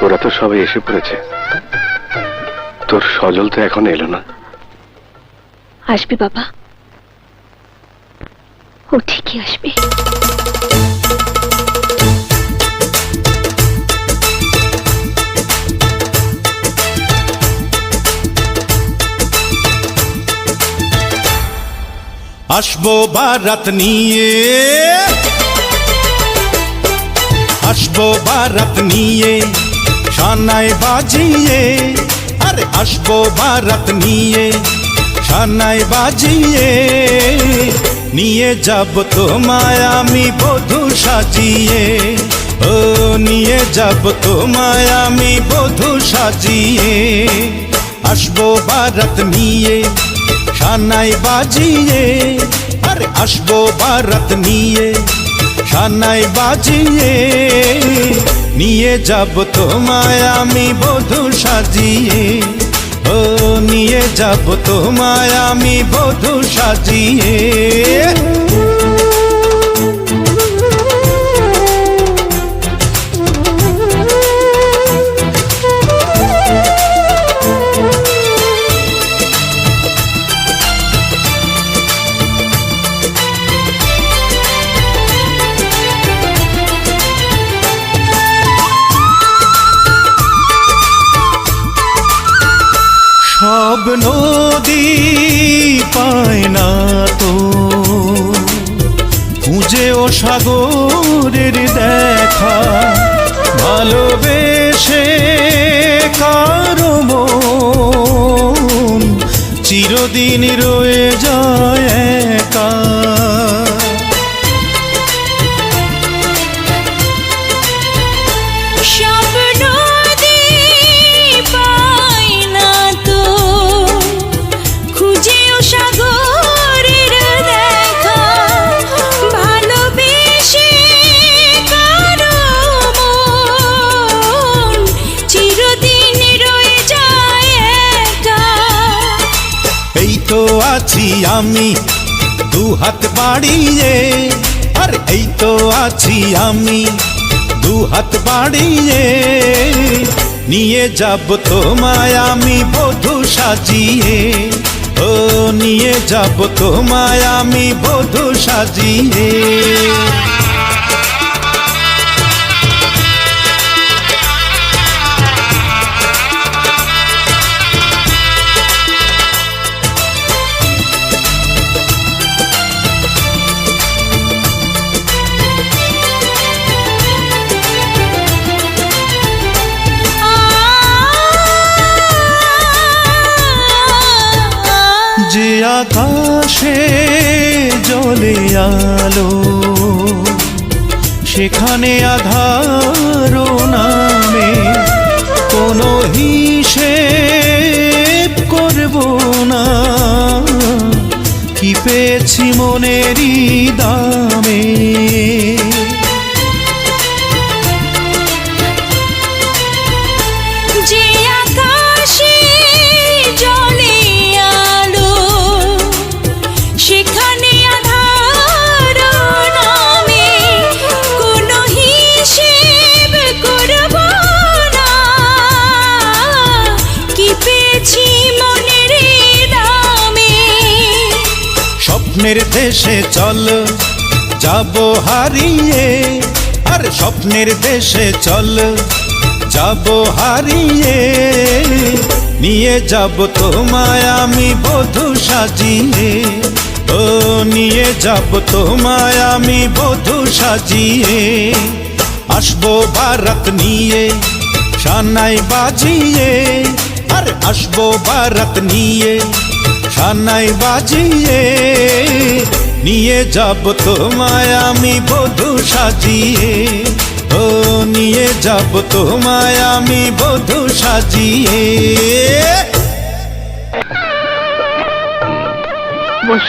ওরা তো সবাই এসে পড়েছে, তোর সজল তো এখন এলো না। আসবে বাবা, ও ঠিকই আসবে। আসবো বারাত নিয়ে, আসবো বারাত নিয়ে, শানায় বাজিয়ে। আরে আসবো বারাত নিয়ে, শানায় বাজিয়ে। নিয়ে যাব তোমায় আমি বধূ সাজিয়ে। ও নিয়ে যাব তোমায় আমি বধূ সাজিয়ে। আসবো বারাত নিয়ে, শানায় বাজিয়ে। আরে আসবো বারাত নিয়ে, শানায় বাজিয়ে। নিয়ে যাব তোমায় আমি বধূ সাজিয়ে। ও নিয়ে যাব তোমায় আমি বধূ সাজিয়ে। সব নদী পায় না তো খুঁজে ও সাগরের দেখা। ভালোবেসে কারো মন চিরদিন রয়ে যায় একা। আছি আমি দু হাত বাড়িয়ে। আর এই তো আছি আমি দু হাত বাড়িয়ে। নিয়ে যাব তোমায় আমি বধূ সাজিয়ে। ও নিয়ে যাব তোমায় আমি বধূ সাজিয়ে। যে আকাশে জ্বলে আলো, সেখানে আধার নামে কোনো হিসেব করব না। কি পেয়েছি মনেরই দামে। স্বপ্নের দেশে চল যাব হারিয়ে। আর স্বপ্নের দেশে চল যাব হারিয়ে। নিয়ে যাব তোমায় আমি বধূ সাজিয়ে। ও নিয়ে যাব তোমায় আমি বধূ সাজিয়ে। আসবো বারাত নিয়ে, শানায় বাজিয়ে। আর আসবো বারাত নিয়ে, শানায় বাজিয়ে। নিয়ে যাব তোমায় আমি বধূ সাজিয়ে। ও নিয়ে যাব তোমায় আমি বধূ সাজিয়ে। বস।